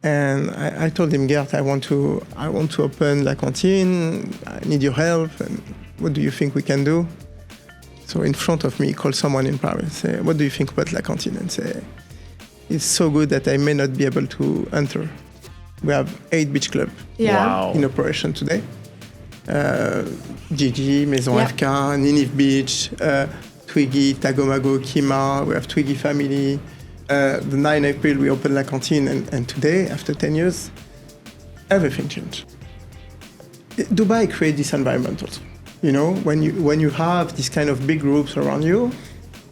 And I told him, Gert, I want to open La Cantine. I need your help. And what do you think we can do? So in front of me, he called someone in Paris, say, what do you think about La Cantine? And say, it's so good that I may not be able to enter. We have 8 beach clubs in operation today. Gigi, Maison FK, Ninive Beach, Twiggy, Tagomago, Kima. We have Twiggy family. The 9 April, we opened La Cantine. And today, after 10 years, everything changed. Dubai created this environment also. You know, when you have this kind of big groups around you,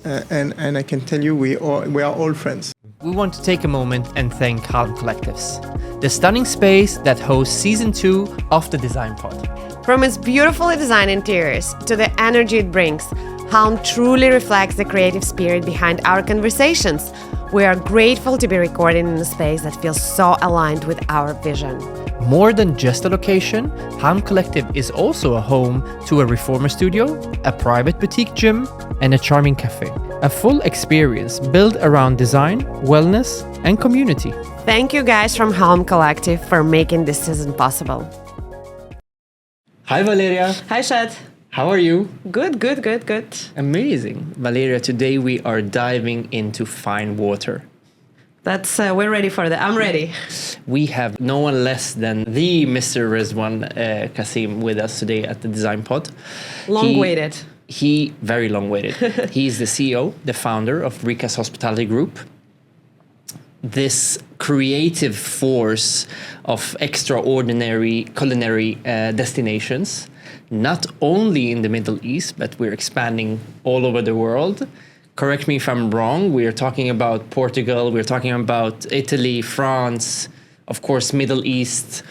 and I can tell you, we are all friends. We want to take a moment and thank Halm Collectives, the stunning space that hosts season 2 of the Design Pod. From its beautifully designed interiors to the energy it brings, Halm truly reflects the creative spirit behind our conversations. We are grateful to be recording in a space that feels so aligned with our vision. More than just a location, Halm Collective is also a home to a reformer studio, a private boutique gym, and a charming cafe. A full experience built around design, wellness, and community. Thank you guys from Halm Collective for making this season possible. Hi Valeria. Hi Shad. How are you? Good. Amazing. Valeria, today we are diving into fine water. That's we're ready for that. I'm ready. We have no one less than the Mr. Rizwan Kassim with us today at the Design Pod. Long-waited. Very long-waited. He's the CEO, the founder of Rikas Hospitality Group. This creative force of extraordinary culinary destinations, not only in the Middle East, but we're expanding all over the world. Correct me if I'm wrong, we're talking about Portugal, we're talking about Italy, France, of course, Middle East.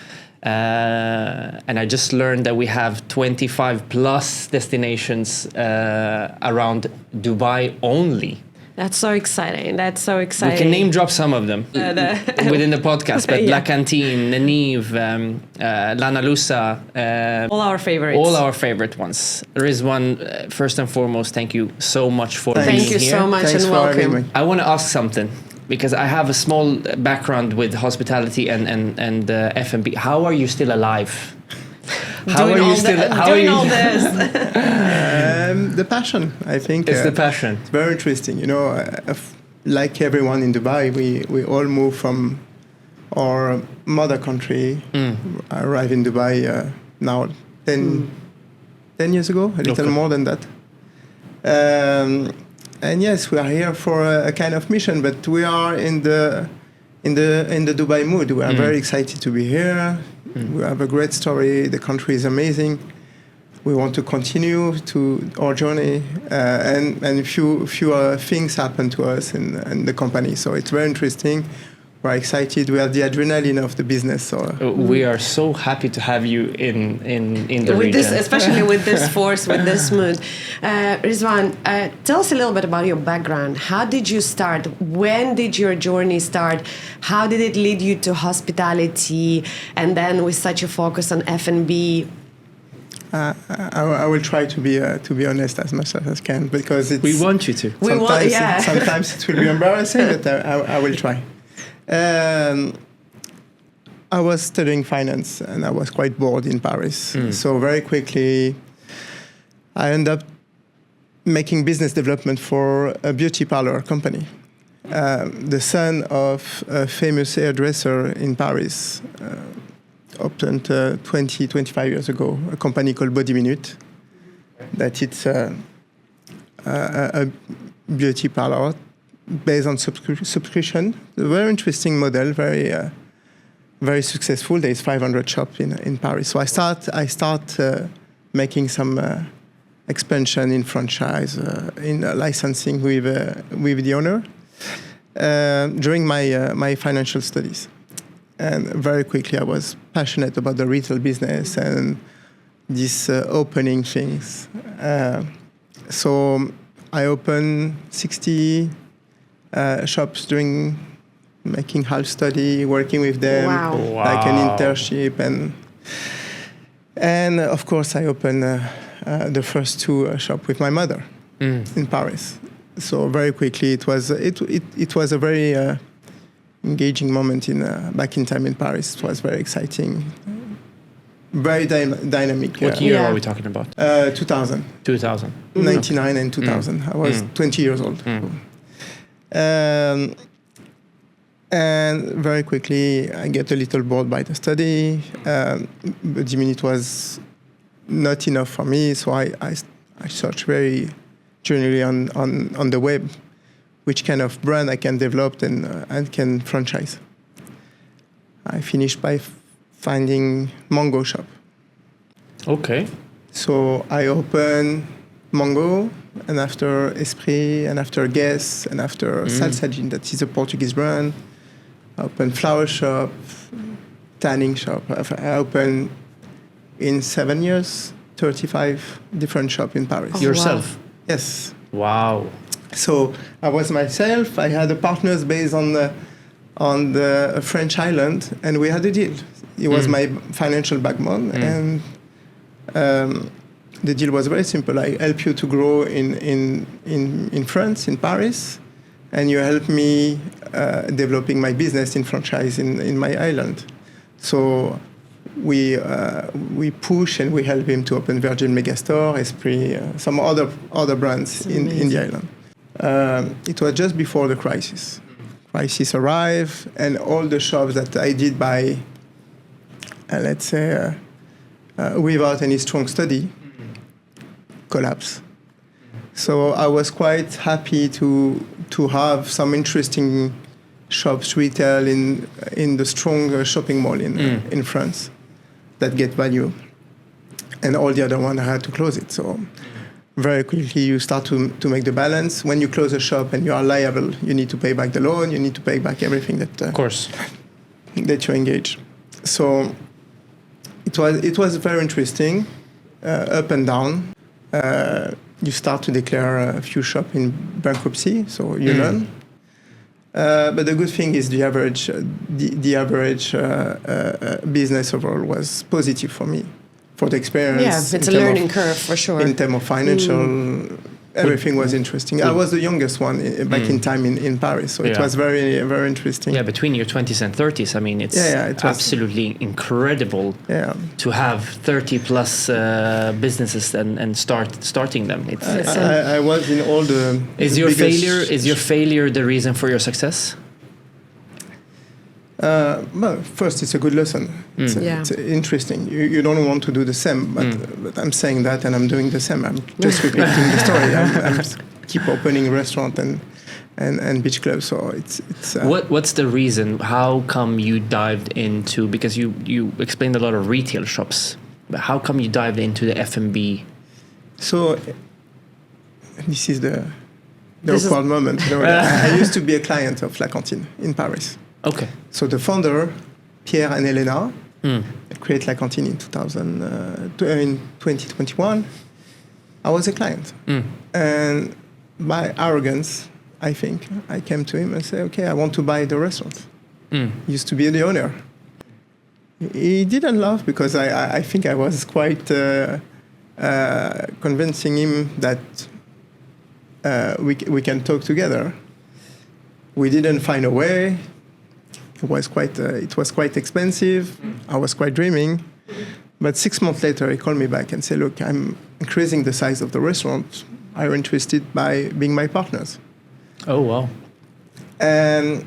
And I just learned that we have 25 plus destinations around Dubai only. That's so exciting. We can name drop some of them within the podcast, but La Cantine, Ninive, Lana Lusa. All our favorites. All our favorite ones. Rizwan, first and foremost, thank you so much for being here. Thank you so much. Thanks and welcome. I want to ask something, because I have a small background with hospitality and F&B. How are you still alive? Doing all this? The passion, I think. It's the passion. It's very interesting. You know, like everyone in Dubai, we all move from our mother country. I arrived in Dubai now 10 years ago, a little more than that. And yes, we are here for a kind of mission, but we are in the Dubai mood. We are very excited to be here. We have a great story. The country is amazing. We want to continue to our journey, and a few things happen to us in the company. So it's very interesting. We're excited. We have the adrenaline of the business. So we are so happy to have you in the with region. Especially with this force, with this mood. Rizwan, tell us a little bit about your background. How did you start? When did your journey start? How did it lead you to hospitality? And then with such a focus on F&B? I will try to be honest as much as I can, because we want you to. Sometimes it will be embarrassing, but I will try. I was studying finance and I was quite bored in Paris. So very quickly, I ended up making business development for a beauty parlor company. The son of a famous hairdresser in Paris opened 25 years ago a company called Body Minute. That it's a beauty parlor based on subscription. A very interesting model, very successful. There is 500 shops in Paris. So I start making some expansion in franchise, in licensing with the owner during my financial studies. And very quickly I was passionate about the retail business and these opening things. So I opened 60 shops during making half study, working with them, like an internship, and of course I opened the first 2 shops with my mother in Paris. So very quickly it was a very engaging moment back in time in Paris. It was very exciting, very dynamic. What year are we talking about? 2000. 2000. 99 and 2000. I was 20 years old. And very quickly, I get a little bored by the study. But I mean, it was not enough for me, so I searched very generally on the web which kind of brand I can develop and can franchise. I finished by finding Mango shop. Okay. So I opened Mango, and after Esprit, and after Guess, and after Salsadin, that is a Portuguese brand. I opened flower shop, tanning shop. I opened in 7 years 35 different shops in Paris. Oh, Yourself? wow. Yes. Wow. So I was myself. I had a partners based on the French island, and we had a deal. It was my financial backbone, and the deal was very simple. I help you to grow in France, in Paris, and you help me developing my business in franchise in my island. So we push and we help him to open Virgin Megastore, Esprit, some other brands in the island. It was just before the crisis. Crisis arrived, and all the shops that I did by, let's say, without any strong study, collapsed. So I was quite happy to have some interesting shops, retail in the strong shopping mall in France that get value, and all the other one I had to close it. So very quickly you start to make the balance. When you close a shop and you are liable, you need to pay back the loan, you need to pay back everything that of course that you engage. So it was very interesting, up and down. You start to declare a few shops in bankruptcy, so you learn. But the good thing is the average business overall was positive for me, for the experience. Yeah, it's a learning curve for sure. In terms of financial, everything was interesting. I was the youngest one back in time in Paris, so it was very, very interesting. Yeah, between your 20s and 30s, I mean, it's it was absolutely incredible to have 30 plus businesses and starting them. I was in all the. Is your failure the reason for your success? Well, first, it's a good lesson. It's interesting. You don't want to do the same, but I'm saying that and I'm doing the same. I'm just repeating the story. I'm keep opening restaurant and beach clubs. So it's. What's the reason? How come you dived into? Because you explained a lot of retail shops, but how come you dived into the F&B? So this is the awkward moment. I used to be a client of La Cantine in Paris. Okay. So the founder, Pierre and Elena, create La Cantine in 2021. I was a client. And by arrogance, I think, I came to him and said, okay, I want to buy the restaurant. He used to be the owner. He didn't laugh because I think I was quite convincing him that we can talk together. We didn't find a way. It was quite expensive. I was quite dreaming. But 6 months later, he called me back and said, look, I'm increasing the size of the restaurant. Are you interested by being my partners? Oh, wow. And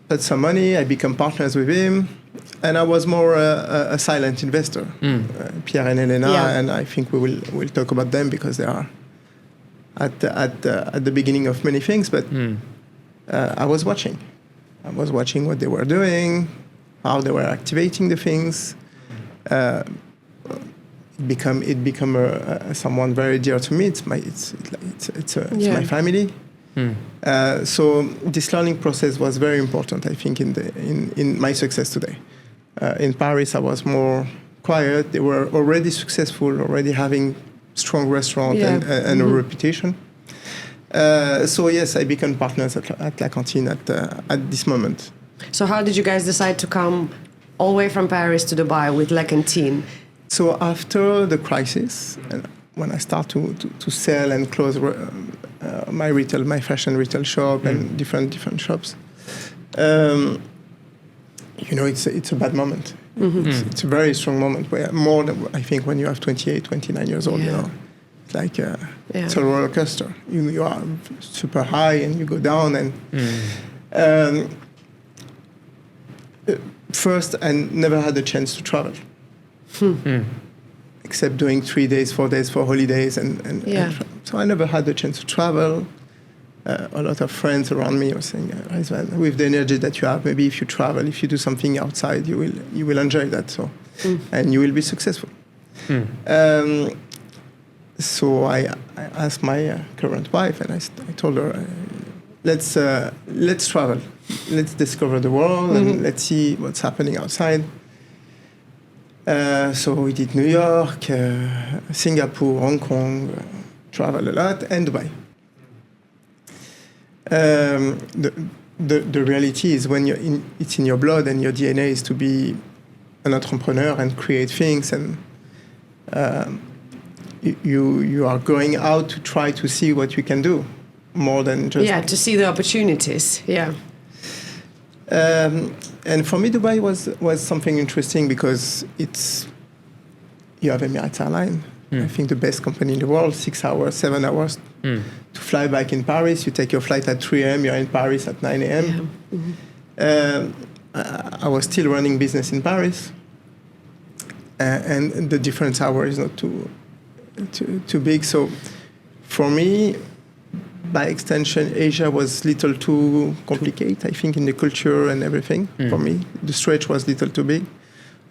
put some money. I become partners with him. And I was more a silent investor. Pierre and Elena, and I think we'll talk about them because they are at the beginning of many things. But I was watching. I was watching what they were doing, how they were activating the things. It become someone very dear to me. It's my family. So this learning process was very important, I think, in my success today. In Paris, I was more quiet. They were already successful, already having strong restaurant and a reputation. So yes, I became partners at La Cantine at this moment. So how did you guys decide to come all the way from Paris to Dubai with La Cantine? So after the crisis, when I start to sell and close my fashion retail shop and different shops, it's a bad moment. It's a very strong moment, where more than, I think, when you have 28, 29 years old, it's like it's a roller coaster. You are super high and you go down. And first, I never had the chance to travel, except doing 3 days, 4 days for holidays, and so I never had the chance to travel. A lot of friends around me were saying, Rizwan, with the energy that you have, maybe if you travel, if you do something outside, you will enjoy that. So, and you will be successful. So I asked my current wife, and I told her, let's travel, let's discover the world, and let's see what's happening outside. So we did New York, Singapore, Hong Kong, travel a lot, and Dubai. The reality is when it's in your blood and your DNA is to be an entrepreneur and create things, and you are going out to try to see what you can do more than just to see the opportunities. And for me, Dubai was something interesting because you have Emirates Airline. I think the best company in the world, 6 hours, 7 hours to fly back in Paris. You take your flight at 3 a.m., you're in Paris at 9 a.m. I was still running business in Paris, and the difference hour is not too big. So for me, by extension, Asia was little too complicated, I think, in the culture and everything. For me, the stretch was little too big.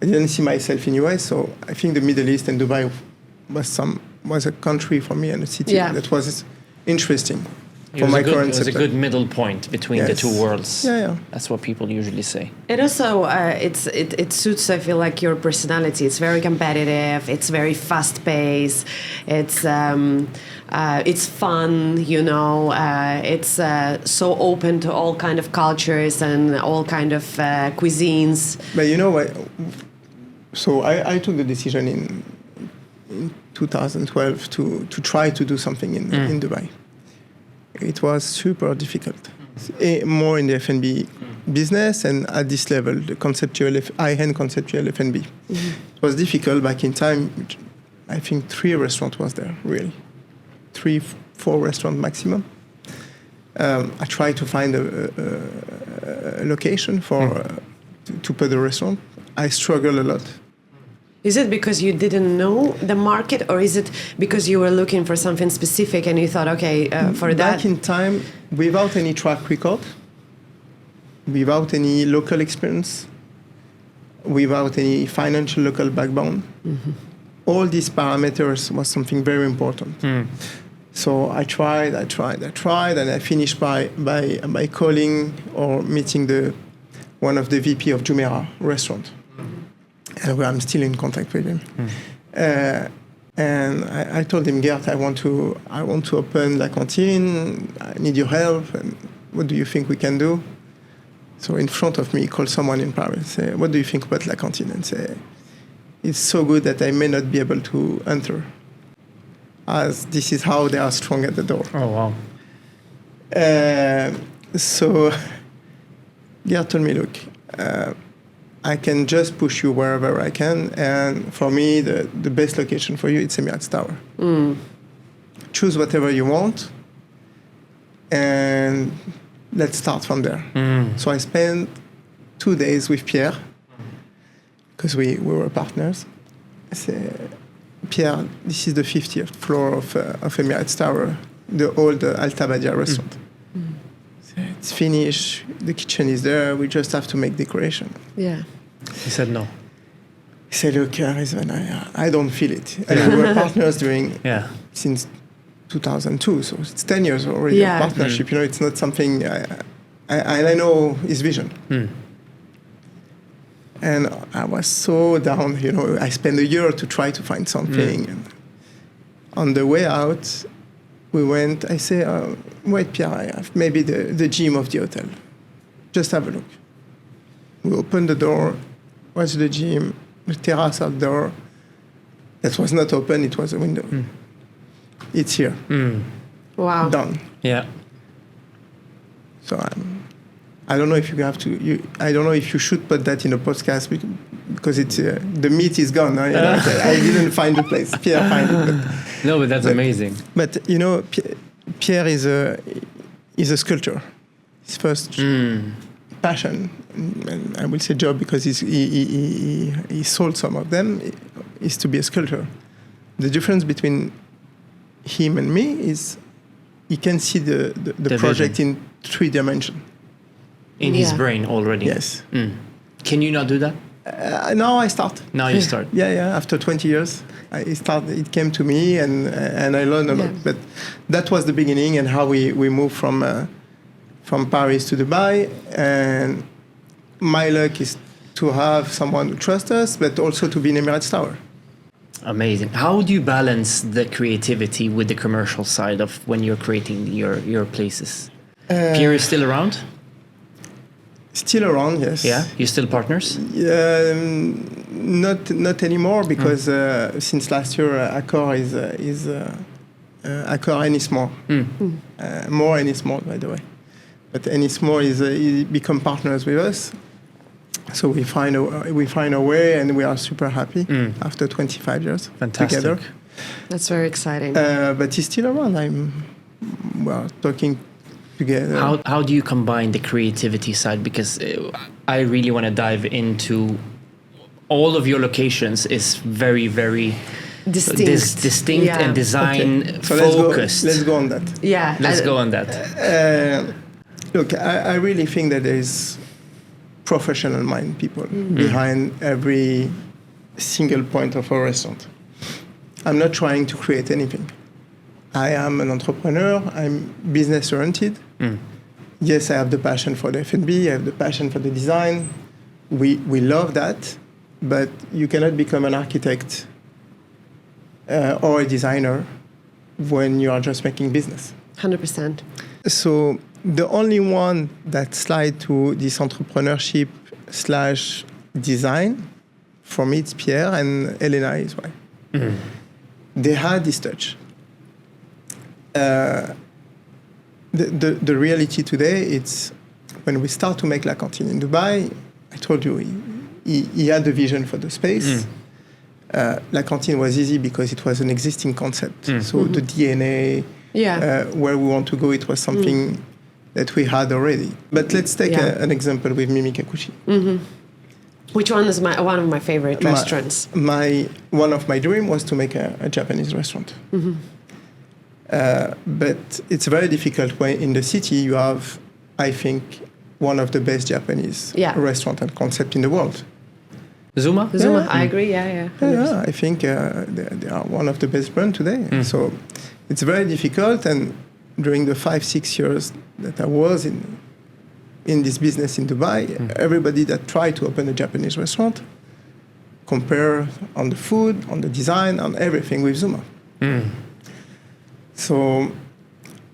I didn't see myself in US, so I think the Middle East and Dubai was a country for me and a city that was interesting for my current setup. It was a good middle point between the two worlds. That's what people usually say. It also it suits, I feel like, your personality. It's very competitive. It's very fast paced. It's fun. It's so open to all kind of cultures and all kind of cuisines. But you know what? So I took the decision in 2012 to try to do something in Dubai. It was super difficult, more in the F&B business, and at this level, the high-end conceptual F&B. It was difficult back in time. I think 3 restaurants was there, really. 3, 4 restaurants maximum. I tried to find a location to put the restaurant. I struggled a lot. Is it because you didn't know the market, or is it because you were looking for something specific and you thought, okay, for that? Back in time, without any track record, without any local experience, without any financial local backbone, all these parameters was something very important. So I tried, and I finished by calling or meeting one of the VP of Jumeirah restaurant. And I'm still in contact with him. And I told him, Gert, I want to open La Cantine. I need your help. And what do you think we can do? So in front of me, he called someone in Paris. Say, what do you think about La Cantine? And say, it's so good that I may not be able to enter, as this is how they are strong at the door. Oh, wow. So Gert told me, look, I can just push you wherever I can, and for me, the best location for you, it's Emirates Tower. Choose whatever you want, and let's start from there. So I spent 2 days with Pierre, because we were partners. I said, Pierre, this is the 50th floor of Emirates Tower, the old Al-Tabadia restaurant. It's finished, the kitchen is there, we just have to make decoration. He said no. He said, look, Rizwan, I don't feel it. And we were partners since 2002, so it's 10 years already of partnership. It's not something, I know his vision. And I was so down, I spent a year to try to find something. And on the way out, we went, I say, wait, Pierre, I have maybe the gym of the hotel. Just have a look. We opened the door, was the gym, the terrace outdoor. That was not open, it was a window. It's here. Wow. Done. Yeah. So I don't know if you have to. I don't know if you should put that in a podcast because it's the meat is gone. I didn't find the place. Pierre find it. But that's amazing. But Pierre is a sculptor. His first passion, and I will say job because he sold some of them, is to be a sculptor. The difference between him and me is he can see the project in 3 dimensions. In his brain already. Yes. Can you not do that? Now I start. Now you start. Yeah. After 20 years, it came to me, and I learned a lot. But that was the beginning, and how we moved from Paris to Dubai. And my luck is to have someone who trusts us, but also to be in Emirates Tower. Amazing. How do you balance the creativity with the commercial side of when you're creating your places? Pierre is still around? Still around, yes. Yeah, you still partners? Not anymore because since last year, Accor is Accor Ennismore. More Ennismore, by the way. But Ennismore is become partners with us. So we find a way, and we are super happy after 25 years together. That's very exciting. But he's still around. We're talking together. How do you combine the creativity side? Because I really want to dive into all of your locations is very, very distinct and design focused. Let's go on that. Yeah. Let's go on that. Look, I really think that there is professional mind people behind every single point of a restaurant. I'm not trying to create anything. I am an entrepreneur. I'm business oriented. Yes, I have the passion for the F&B. I have the passion for the design. We love that, but you cannot become an architect or a designer when you are just making business. 100%. So the only one that slide to this entrepreneurship / design, for me, it's Pierre, and Elena is why. They had this touch. The reality today, it's when we start to make La Cantine in Dubai, I told you, he had the vision for the space. La Cantine was easy because it was an existing concept. So the DNA, where we want to go, it was something that we had already. But let's take an example with Mimi Kakushi. Which one is one of my favorite restaurants? One of my dreams was to make a Japanese restaurant. But it's very difficult when in the city you have, I think, one of the best Japanese restaurant and concept in the world. Zuma? I agree, yeah. I think they are one of the best brands today. So it's very difficult, and during the 5-6 years that I was in this business in Dubai, everybody that tried to open a Japanese restaurant compare on the food, on the design, on everything with Zuma. So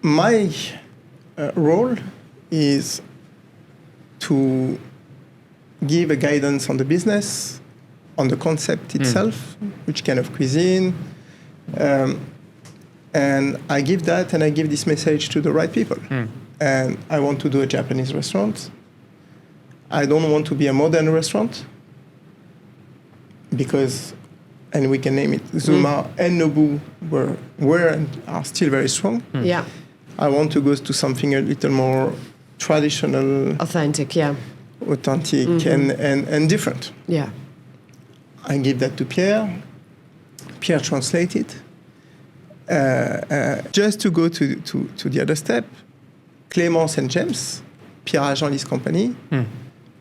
my role is to give a guidance on the business, on the concept itself, which kind of cuisine, and I give that, and I give this message to the right people. And I want to do a Japanese restaurant. I don't want to be a modern restaurant because, and we can name it, Zuma and Nobu were and are still very strong. Yeah. I want to go to something a little more traditional, authentic, and different. Yeah. I give that to Pierre. Pierre translates it. Just to go to the other step, Clémence and James, Pierre Jean-Lys company.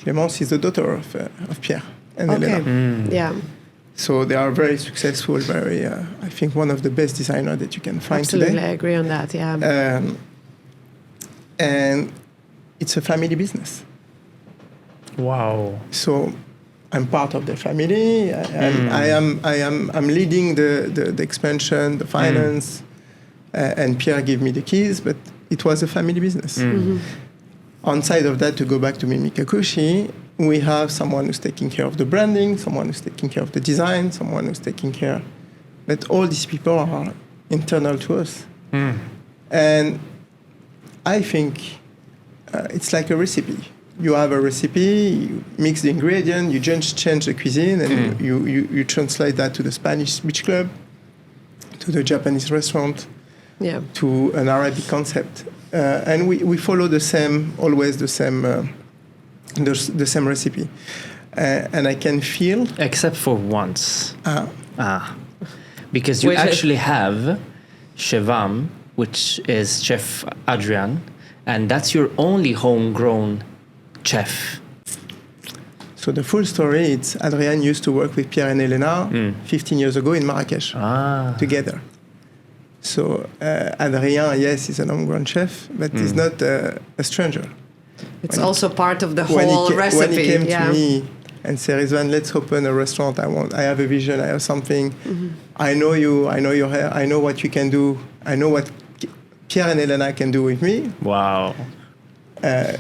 Clémence is the daughter of Pierre and Elena. Yeah. So they are very successful, very, I think, one of the best designers that you can find today. Absolutely, I agree on that, yeah. And it's a family business. Wow. So I'm part of the family. I'm leading the expansion, the finance, and Pierre gave me the keys, but it was a family business. On side of that, to go back to Mimi Kakushi, we have someone who's taking care of the branding, someone who's taking care of the design, someone who's taking care. But all these people are internal to us. And I think it's like a recipe. you have a recipe, you mix the ingredient, you just change the cuisine, and you translate that to the Spanish beach club, to the Japanese restaurant, to an Arabic concept. And we follow always the same recipe. And I can feel... Except for once. Because you actually have Chevam, which is Chef Adrian, and that's your only homegrown chef. So the full story, it's Adrian used to work with Pierre and Elena 15 years ago in Marrakesh together. So Adrien, yes, he's an homegrown chef, but he's not a stranger. It's also part of the whole recipe. When he came to me and said, Rizwan, let's open a restaurant. I have a vision. I have something. I know you. I know your hair. I know what you can do. I know what Pierre and Elena can do with me. Wow.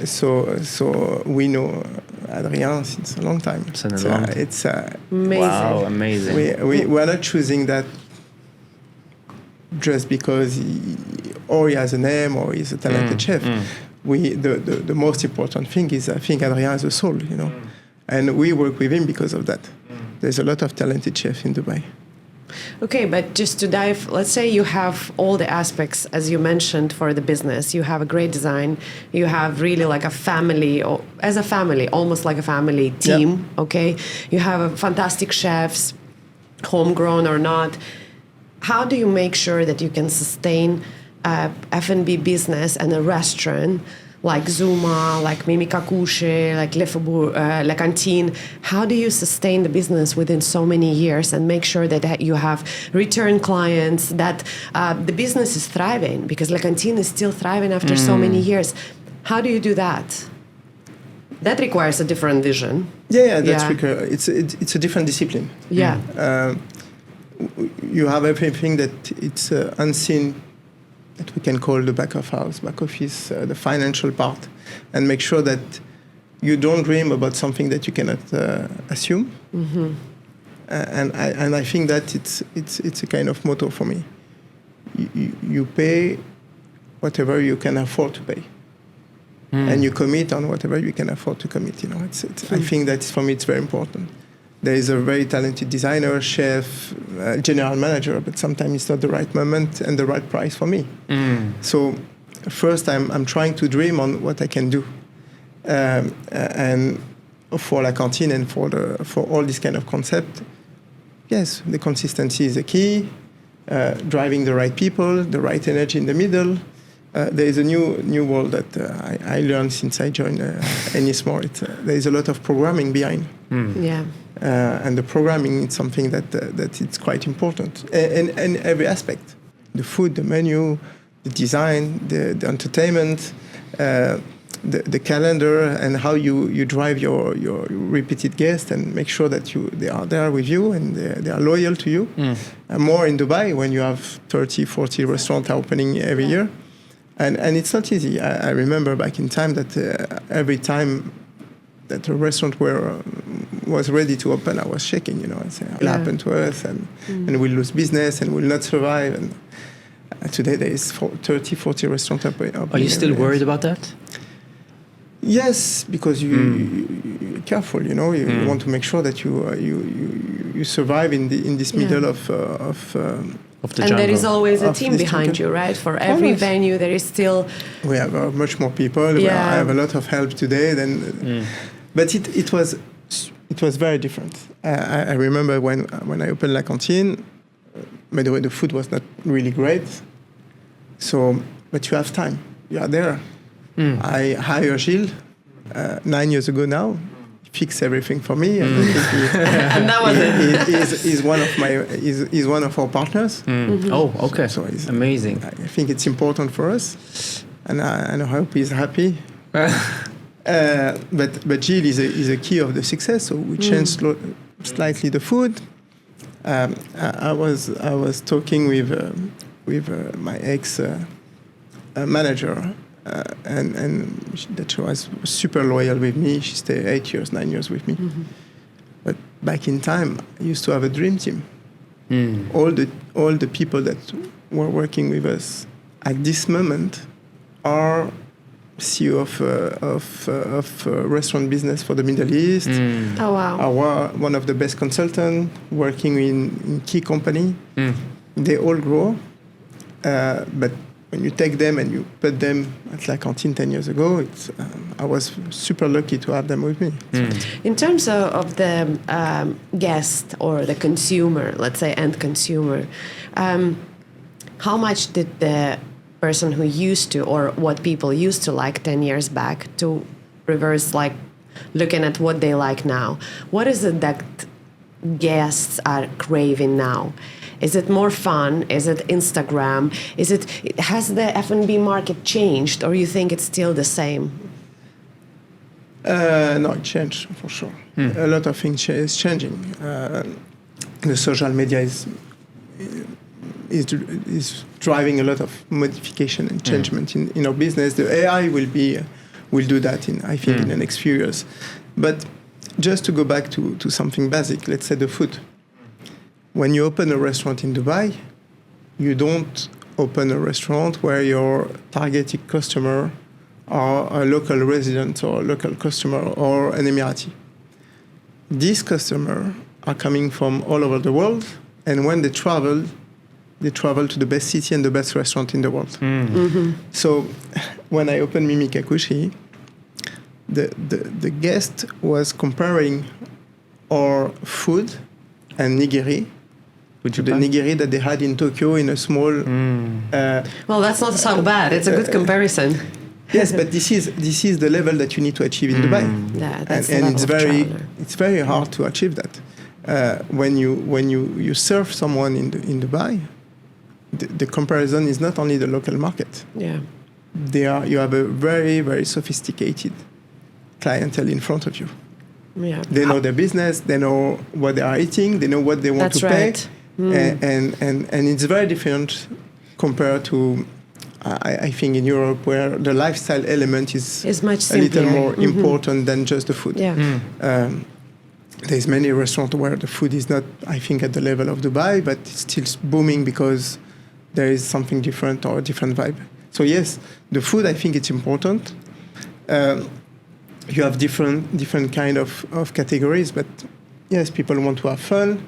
So we know Adrien since a long time. It's amazing. Wow, amazing. We're not choosing that just because he has a name or he's a talented chef. The most important thing is I think Adrien has a soul, and we work with him because of that. There's a lot of talented chefs in Dubai. Okay, but just to dive, let's say you have all the aspects, as you mentioned, for the business. You have a great design. You have really like a family, or as a family, almost like a family team, okay? You have fantastic chefs, homegrown or not. How do you make sure that you can sustain a F&B business and a restaurant like Zuma, like Mimi Kakushi, like Le Faubourg, La Cantine? How do you sustain the business within so many years and make sure that you have return clients, that the business is thriving? Because La Cantine is still thriving after so many years. How do you do that? That requires a different vision. It's a different discipline. You have everything that it's unseen, that we can call the back office, the financial part, and make sure that you don't dream about something that you cannot assume. And I think that it's a kind of motto for me. You pay whatever you can afford to pay, and you commit on whatever you can afford to commit. I think that for me it's very important. There is a very talented designer, chef, general manager, but sometimes it's not the right moment and the right price for me. So first I'm trying to dream on what I can do. And for La Cantine and for all this kind of concept, yes, the consistency is the key, driving the right people, the right energy in the middle. There is a new world that I learned since I joined Ennismore. There is a lot of programming behind. And the programming is something that it's quite important. And every aspect, the food, the menu, the design, the entertainment, the calendar, and how you drive your repeated guests and make sure that they are there with you and they are loyal to you. And more in Dubai when you have 30, 40 restaurants opening every year. And it's not easy. I remember back in time that every time that a restaurant was ready to open, I was shaking, I say, it'll happen to us and we'll lose business and we'll not survive. And today there is 30, 40 restaurants opening. Are you still worried about that? Yes, because you're careful, you want to make sure that you survive in this middle of the and jungle. there is always a team behind you, right? For every venue, there is still... We have much more people. I have a lot of help today. But it was very different. I remember when I opened La Cantine, by the way, the food was not really great. But you have time. You are there. I hired Gilles 9 years ago now. Fix everything for me, and and that was it. He's one of our partners. Oh, okay. So he's amazing. I think it's important for us, and I hope he's happy. But Gilles is a key of the success. So we changed slightly the food. I was talking with my ex manager. And that she was super loyal with me. She stayed 9 years with me. But back in time, I used to have a dream team. All the people that were working with us at this moment are CEO of restaurant business for the Middle East. Oh wow. One of the best consultants working in key company. They all grow, but when you take them and you put them at La Cantine 10 years ago, I was super lucky to have them with me. In terms of the guest or the consumer, let's say end consumer, how much did the person who used to, or what people used to like 10 years back, to reverse, like looking at what they like now? What is it that guests are craving now? Is it more fun? Is it Instagram? Has the F&B market changed, or you think it's still the same? No, it changed for sure. A lot of things is changing. The social media is driving a lot of modification and changement in our business. The AI will do that in the next few years. But just to go back to something basic, let's say the food. When you open a restaurant in Dubai, you don't open a restaurant where your targeted customer are a local resident or a local customer or an Emirati. These customers are coming from all over the world, and when they travel to the best city and the best restaurant in the world. So when I opened Mimi Kakushi, the guest was comparing our food and nigiri to the nigiri that they had in Tokyo in a small... well, that's not so bad. It's a good comparison. Yes, but this is the level that you need to achieve in Dubai. Yeah, that's and the it's very hard to achieve that. When you serve someone in Dubai, the comparison is not only the local market. Yeah. You have a very, very sophisticated clientele in front of you. Yeah. They know their business, they know what they are eating, they know what they want to pay. And it's very different compared to, I think, in Europe, where the lifestyle element is much a simpler. little more important than just the food. Yeah. There's many restaurants where the food is not, I think, at the level of Dubai, but it's still booming because there is something different or a different vibe. So yes, the food, I think it's important. You have different kind of categories, but yes, people want to have fun.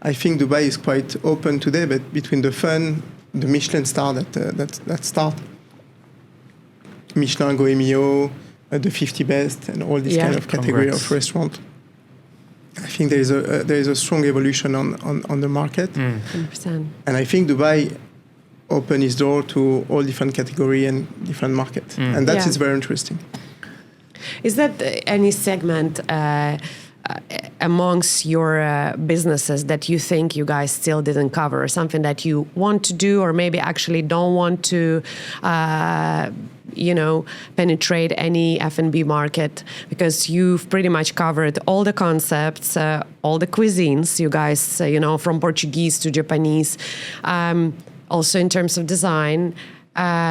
I think Dubai is quite open today, but between the fun, the Michelin star that start, Michelin, Goemio, the 50 best, and all this kind of category of restaurant. I think there is a strong evolution on the market, 100%. and I think Dubai open its door to all different category and different market, and that is very interesting. Is that any segment amongst your businesses that you think you guys still didn't cover, or something that you want to do, or maybe actually don't want to, penetrate any F&B market, because you've pretty much covered all the concepts, all the cuisines, you guys, from Portuguese to Japanese, also in terms of design,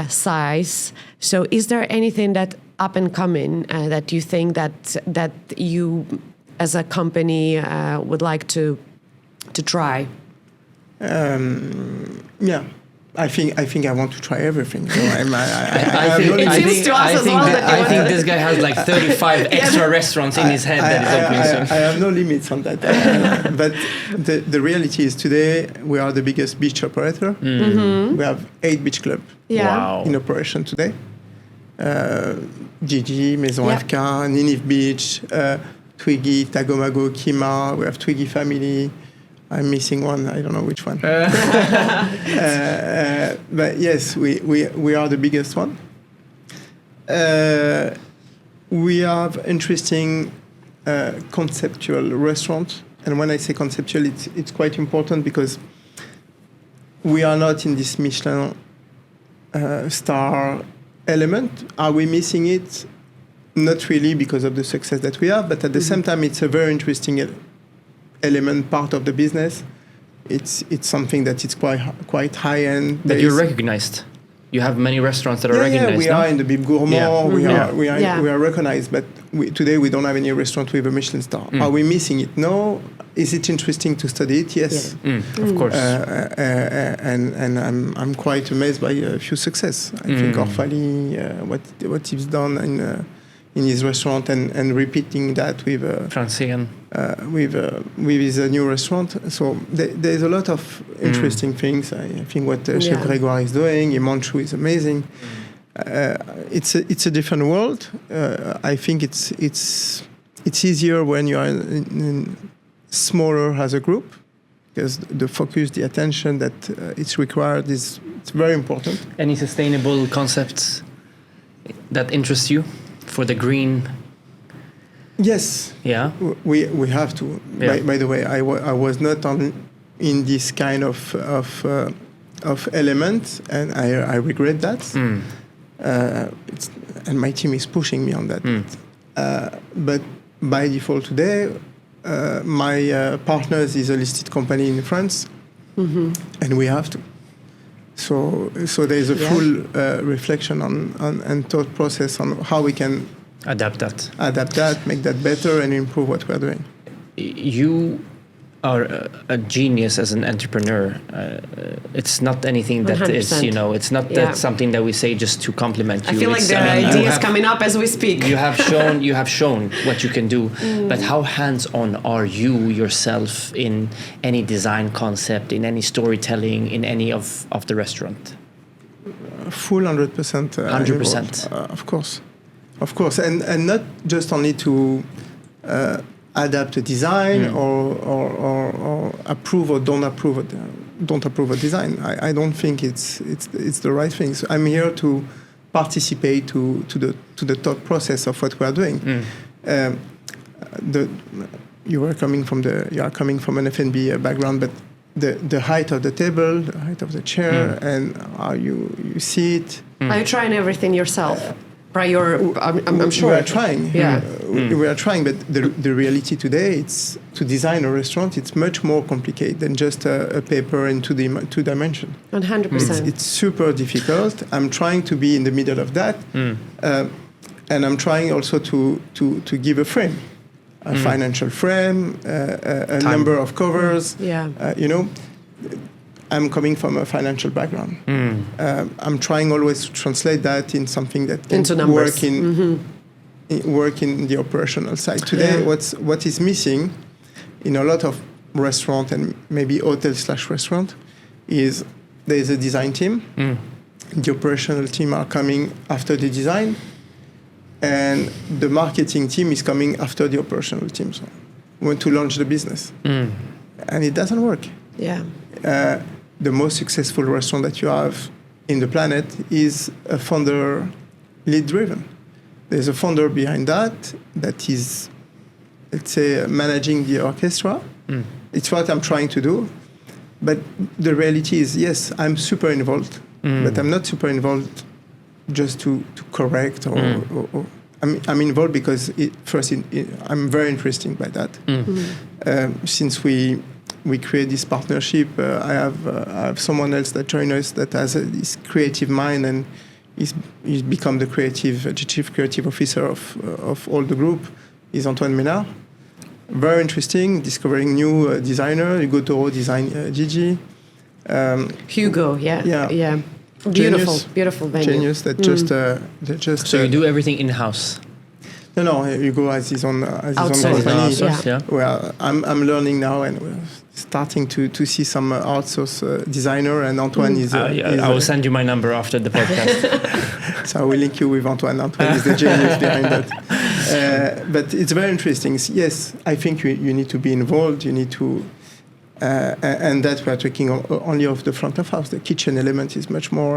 size. So is there anything that up and coming that you think that you as a company would like to try? Yeah, I think I want to try everything. So I think this guy has like 35 extra restaurants in his head that is opening soon. I have no limits on that. But the reality is today we are the biggest beach operator. We have 8 beach clubs in operation today. Gigi, Maison FK, Ninive Beach, Twiggy, Tagomago, Kima. We have Twiggy Family. I'm missing one. I don't know which one. But yes, we are the biggest one. We have interesting conceptual restaurant. And when I say conceptual, it's quite important because we are not in this Michelin star element. Are we missing it? Not really, because of the success that we have, but at the same time, it's a very interesting element, part of the business. It's something that is quite high end. But you're recognized. You have many restaurants that are recognized. Yeah, we are in the Bib Gourmand. We are recognized, but today we don't have any restaurant with a Michelin star. Are we missing it? No, is it interesting to study it? Yes. Of course. And I'm quite amazed by a few success. I think Orfali, what he's done in his restaurant and repeating that with Francine. with his new restaurant. So there's a lot of interesting things. I think what Chef Grégoire is doing, Imanchu is amazing. It's a different world. I think it's easier when you are in smaller as a group, because the focus, the attention that it's required it's very important. Any sustainable concepts that interest you for the green? Yes. Yeah. We have to. Yeah. By the way, I was not in this kind of element, and I regret that. And my team is pushing me on that. But by default today, my partners is a listed company in France, and we have to. So there is a full reflection on and thought process on how we can adapt that, make that better, and improve what we're doing. You are a genius as an entrepreneur. It's not anything that 100%. Is, it's not that something that we say just to compliment you. I feel like the idea is coming up as we speak. You have shown what you can do, but how hands-on are you yourself in any design concept, in any storytelling, in any of the restaurant? Full 100%. 100%. Of course, and not just only to adapt a design or approve or don't approve a design. I don't think it's the right thing. So I'm here to participate to the thought process of what we are doing. You are coming from an F&B background, but the height of the table, the height of the chair, and how you see it. Are you trying everything yourself? I'm sure we are trying. Yeah, we are trying, but the reality today, it's to design a restaurant. It's much more complicated than just a paper in two dimension. 100%. It's super difficult. I'm trying to be in the middle of that, and I'm trying also to give a frame, a financial frame, a number of covers. I'm coming from a financial background. I'm trying always to translate that in something that can work in the operational side. Today, what is missing in a lot of restaurant and maybe hotel/restaurant is there is a design team. The operational team are coming after the design, and the marketing team is coming after the operational team. So we want to launch the business, and it doesn't work. The most successful restaurant that you have in the planet is a founder lead driven. There's a founder behind that is, let's say, managing the orchestra. It's what I'm trying to do. But the reality is, yes, I'm super involved, but I'm not super involved just to correct or I'm involved because I'm very interested by that. Since we create this partnership. I have someone else that joined us that has this creative mind, and he's become the chief creative officer of all the group. Is Antoine Ménard. Very interesting, discovering new designer. Hugo Toro design Gigi. Hugo, yeah. Beautiful venue. Genius that just. So you do everything in house. No, Hugo has his own company. Well, I'm learning now, and we're starting to see some outsource designer, and Antoine is. I will send you my number after the podcast. So I will link you with Antoine. Antoine is the genius behind that. But it's very interesting. Yes, I think you need to be involved. You need to. And that we are talking only of the front of house. The kitchen element is much more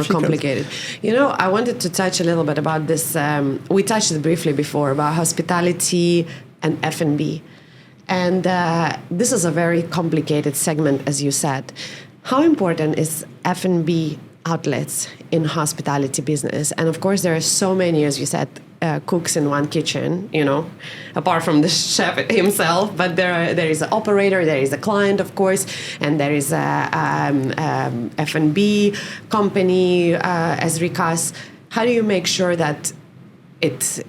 complicated. I wanted to touch a little bit about this. We touched it briefly before about hospitality and F&B. And this is a very complicated segment, as you said. How important is F&B outlets in hospitality business? And of course, there are so many, as you said, cooks in one kitchen, apart from the chef himself, but there is an operator, there is a client, of course, and there is a F&B company as Rikas. How do you make sure that it,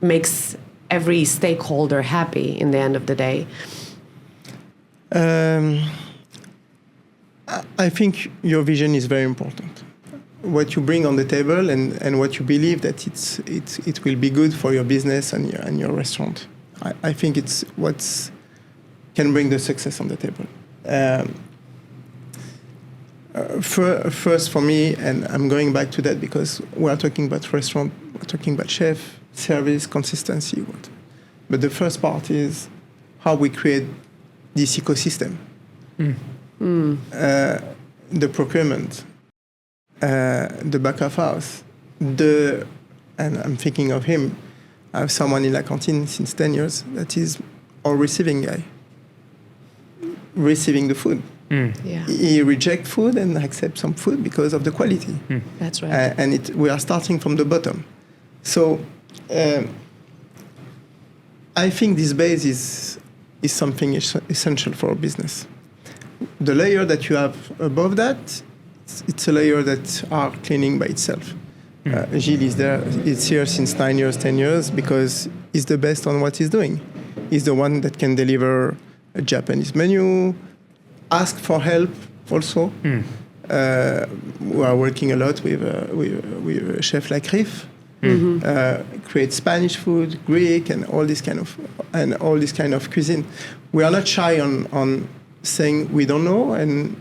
makes every stakeholder happy in the end of the day? I think your vision is very important. What you bring on the table and what you believe that it will be good for your business and your restaurant. I think it's what can bring the success on the table. First for me, and I'm going back to that because we are talking about restaurant, we're talking about chef, service, consistency. But the first part is how we create this ecosystem. The procurement, the back of house, and I'm thinking of him. I have someone in La Cantine since 10 years that is our receiving guy, receiving the food. Yeah. He rejects food and accepts some food because of the quality. That's right. And we are starting from the bottom. So I think this base is something essential for our business. The layer that you have above that, it's a layer that are cleaning by itself. Gilles is there. It's here since 9 years, 10 years, because he's the best on what he's doing. He's the one that can deliver a Japanese menu, ask for help also. We are working a lot with a chef like Riff, create Spanish food, Greek, and all this kind of cuisine. We are not shy on saying we don't know, and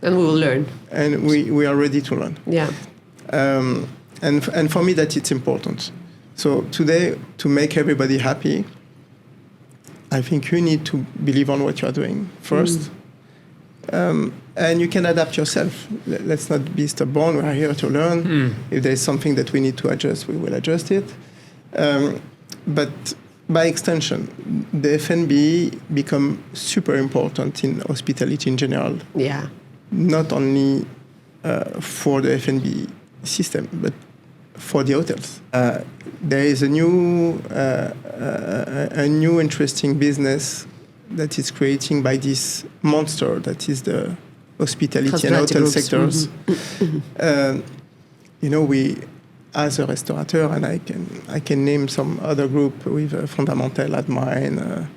we will learn. And we are ready to learn. Yeah. And for me, that it's important. So today, to make everybody happy, I think you need to believe on what you are doing first. And you can adapt yourself. Let's not be stubborn. We are here to learn. If there's something that we need to adjust, we will adjust it. But by extension, the F&B become super important in hospitality in general. Yeah. Not only for the F&B system, but for the hotels. There is a new interesting business that is creating by this monster that is the hospitality and hotel groups. sectors. We, as a restaurateur, and I can name some other group with Fondamental, Admine,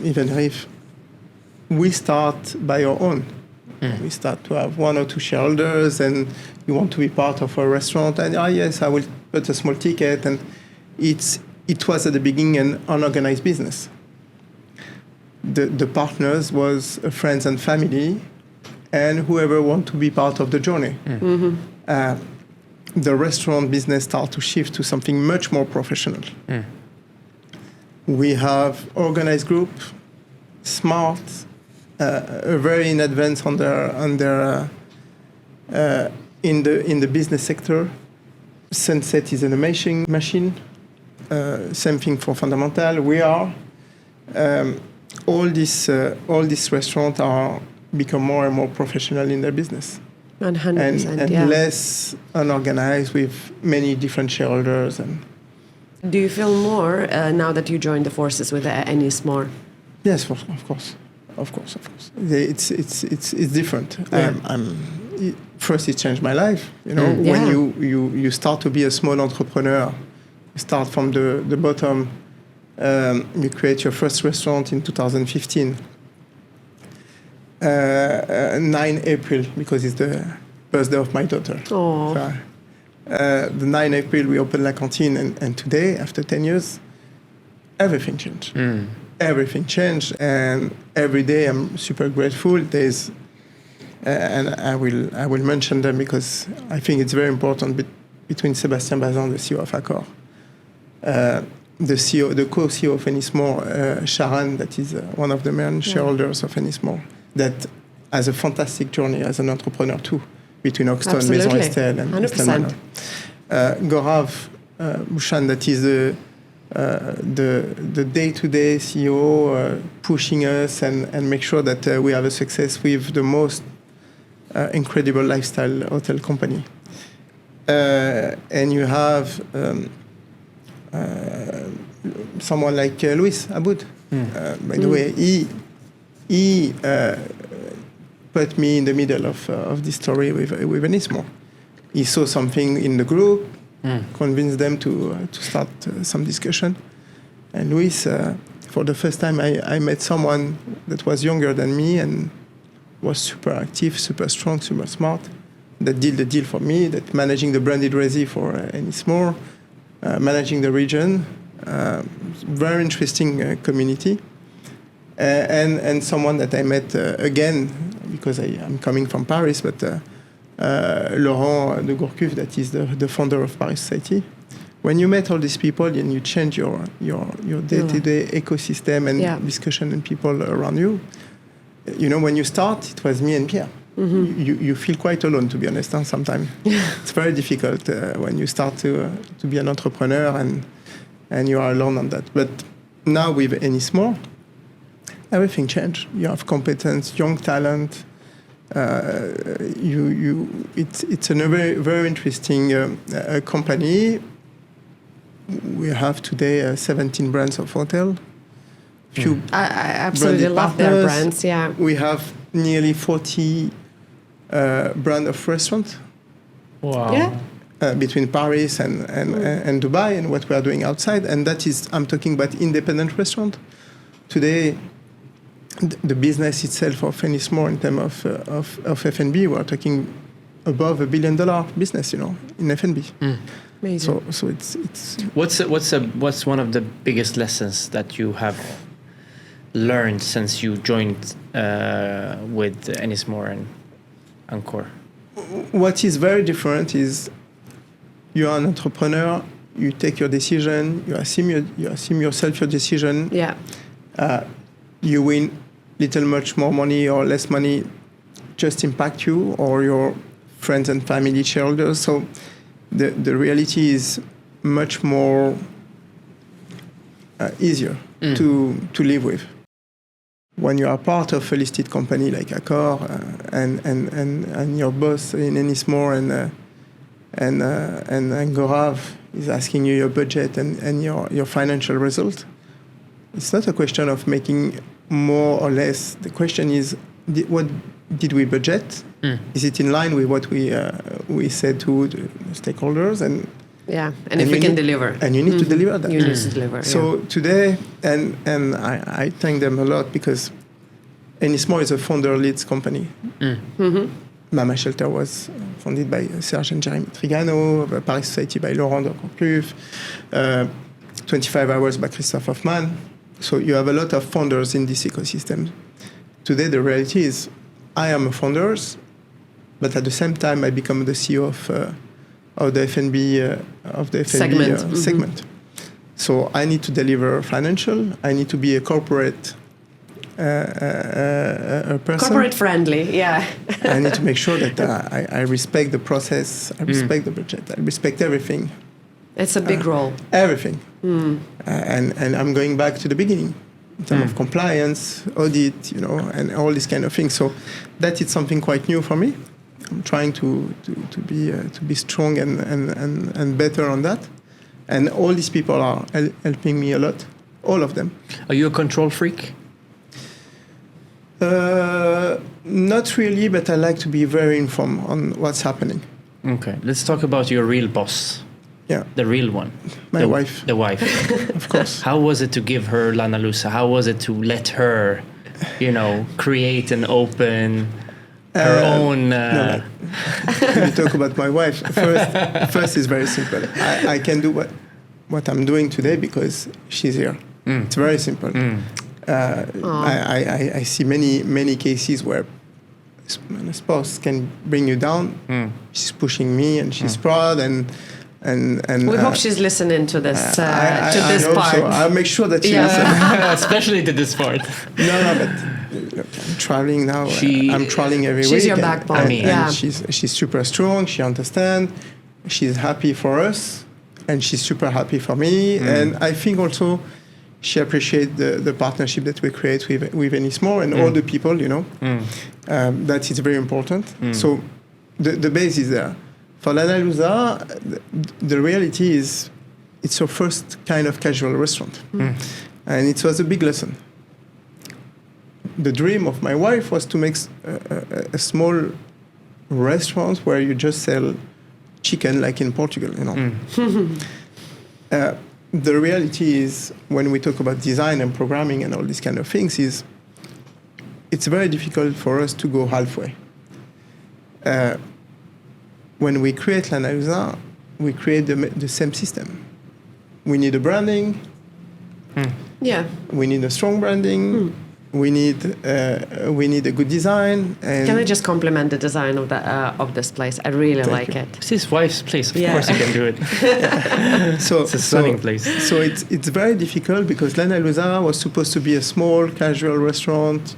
even Riff. We start by our own. We start to have one or two shareholders, and you want to be part of a restaurant. And yes, I will put a small ticket. And it was at the beginning an unorganized business. The partners was friends and family, and whoever want to be part of the journey. The restaurant business start to shift to something much more professional. We have organized group, smart. Very in advance in the business sector. Sunset is an amazing machine. Same thing for Fundamental. We are all these restaurants are become more and more professional in their business. 100%, and less unorganized with many different shareholders. And do you feel more now that you joined the forces with Ennis more? Yes, of course. Of course. It's different. Yeah. First, it changed my life. When you start to be a small entrepreneur, you start from the bottom. You create your first restaurant in 2015. 9 April, because it's the birthday of my daughter. Oh. So, the 9 April, we opened La Cantine, and today, after 10 years, everything changed. Everything changed, and every day I'm super grateful. There's, and I will mention them because I think it's very important between Sébastien Bazin, the CEO of Accor, the co-CEO of Ennismore, Sharon, that is one of the main shareholders of Ennismore, that has a fantastic journey as an entrepreneur too, between Hoxton, Absolutely. Maison Estelle, and 100%. Manor. Gaurav Bhushan, that is the day-to-day CEO, pushing us and make sure that we have a success with the most incredible lifestyle hotel company. And you have someone like Luis Aboud. By the way, he put me in the middle of this story with Ennismore. He saw something in the group, convinced them to start some discussion. And Luis, for the first time, I met someone that was younger than me and was super active, super strong, super smart, that did the deal for me, that managing the branded resi for Ennismore, managing the region, very interesting community. And someone that I met again, because I'm coming from Paris, but Laurent de Gourcuff, that is the founder of Paris Society. When you met all these people and you change your day-to-day ecosystem and discussion and people around you, when you start, it was me and Pierre. Mm-hmm. You feel quite alone, to be honest, sometimes. It's very difficult when you start to be an entrepreneur and you are alone on that. But now with Ennismore, everything changed. You have competence, young talent. It's a very, very interesting company. We have today 17 brands of hotel. Few I absolutely love their brands. Yeah, we have nearly 40 brand of restaurants. Wow. Yeah. Between Paris and Dubai, and what we are doing outside, and that is, I'm talking about independent restaurant. Today, the business itself of Ennismore in terms of F&B, we are talking above $1 billion business, in F&B. Amazing. So it's. What's one of the biggest lessons that you have learned since you joined with Ennismore and Encore? What is very different is you are an entrepreneur. You take your decision. You assume yourself your decision. Yeah. You win little much more money or less money, just impact you or your friends and family shareholders. So the reality is much more easier to live with. When you are part of a listed company like Accor and your boss in Ennismore and Gaurav is asking you your budget and your financial result, it's not a question of making more or less. The question is, what did we budget? Is it in line with what we said to the stakeholders? And if we can deliver. And you need to deliver that. You need to deliver. So today, and I thank them a lot because Ennismore is a founder-led company. Mama Shelter was founded by Serge and Jeremy Trigano, Paris Society by Laurent de Gourcuff, 25 Hours by Christophe Hoffman. So you have a lot of founders in this ecosystem. Today, the reality is I am a founder, but at the same time, I become the CEO of the F&B segment. So I need to deliver financial. I need to be a corporate person. Corporate friendly, yeah. I need to make sure that I respect the process. I respect the budget. I respect everything. It's a big role. Everything. And I'm going back to the beginning in terms of compliance, audit, and all these kind of things. So that is something quite new for me. I'm trying to be strong and better on that. And all these people are helping me a lot, all of them. Are you a control freak? Not really, but I like to be very informed on what's happening. Okay, let's talk about your real boss. Yeah. The real one. My wife. The wife. Of course. How was it to give her Lana Lusa? How was it to let her, create and open her own... No. When you talk about my wife, first is very simple. I can do what I'm doing today because she's here. It's very simple. I see many cases where a spouse can bring you down. She's pushing me and she's proud and we hope she's listening to this I hope part. So. I'll make sure that she listens. Especially to this part. No, but look, I'm traveling now. I'm traveling every week. She's your backbone. And she's super strong. She understands. She's happy for us, and she's super happy for me. And I think also she appreciates the partnership that we create with Ennismore and all the people. That is very important. So the base is there. For Lana Lusa, the reality is it's her first kind of casual restaurant. And it was a big lesson. The dream of my wife was to make a small restaurant where you just sell chicken like in Portugal, the reality is, when we talk about design and programming and all these kind of things, is it's very difficult for us to go halfway. When we create Lana Lusa, we create the same system. We need a branding. Yeah. We need a strong branding. We need a good design. And Can I just compliment the design of this place? I really Thank like you. it. It's his wife's place. Of Yeah. course he can do it. So It's a stunning place. So it's very difficult because Lana Lusa was supposed to be a small casual restaurant,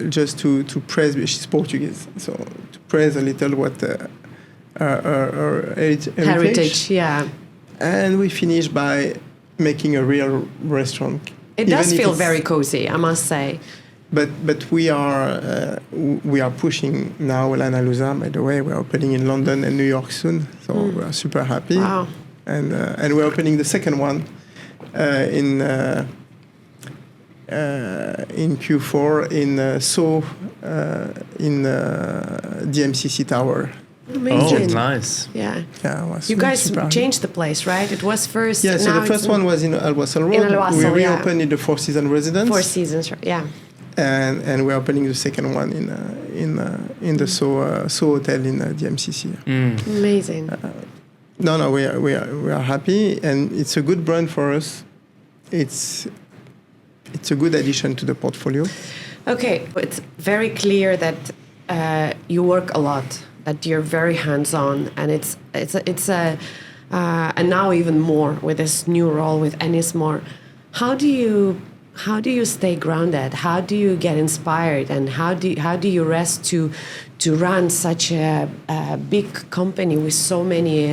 just to praise. She's Portuguese, so to praise a little what her Heritage, yeah. And we finished by making a real restaurant. It Even does if feel it's- very cozy, I must say. But we are pushing now Lana Lusa. By the way, we're opening in London and New York soon, so we're super happy. Wow. And we're opening the second one in Q4 in Seoul in DMCC Tower. Oh, Amazing. nice. Yeah. Yeah, it was You guys super happy. changed the place, right? It was first. Yeah, so now the first it's one was in Al Wasl Road. In Al Wasl, we yeah. reopened in the Four Seasons residence. 4 Seasons, yeah. And we're opening the second one in the Seoul Hotel in DMCC. Amazing. No, we are happy, and it's a good brand for us. It's a good addition to the portfolio. Okay, it's very clear that you work a lot, that you're very hands-on, and and now even more with this new role with Ennismore. How do you stay grounded? How do you get inspired, and how do you rest to run such a big company with so many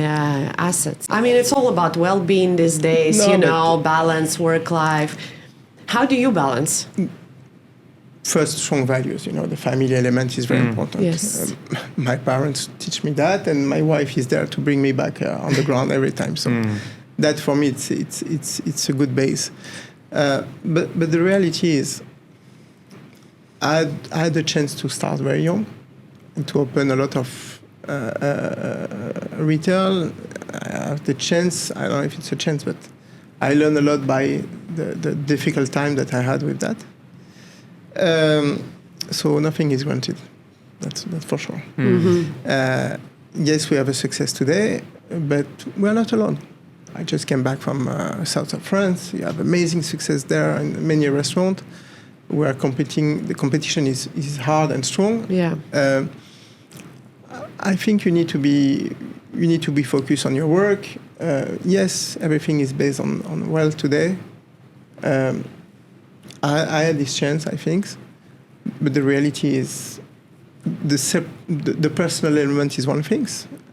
assets? I mean, it's all about well-being these days, balance, work-life. How do you balance? First, strong values. The family element is very important. Yes. My parents teach me that, and my wife is there to bring me back on the ground every time. So that for me, it's a good base. But the reality is, I had the chance to start very young and to open a lot of retail. I have the chance. I don't know if it's a chance, but I learned a lot by the difficult time that I had with that. So nothing is granted. That's for sure. Yes, we have a success today, but we're not alone. I just came back from south of France. You have amazing success there in many restaurants. We are competing. The competition is hard and strong. Yeah. I think you need to be focused on your work. Yes, everything is based on well today. I had this chance, I think, but the reality is the personal element is one thing,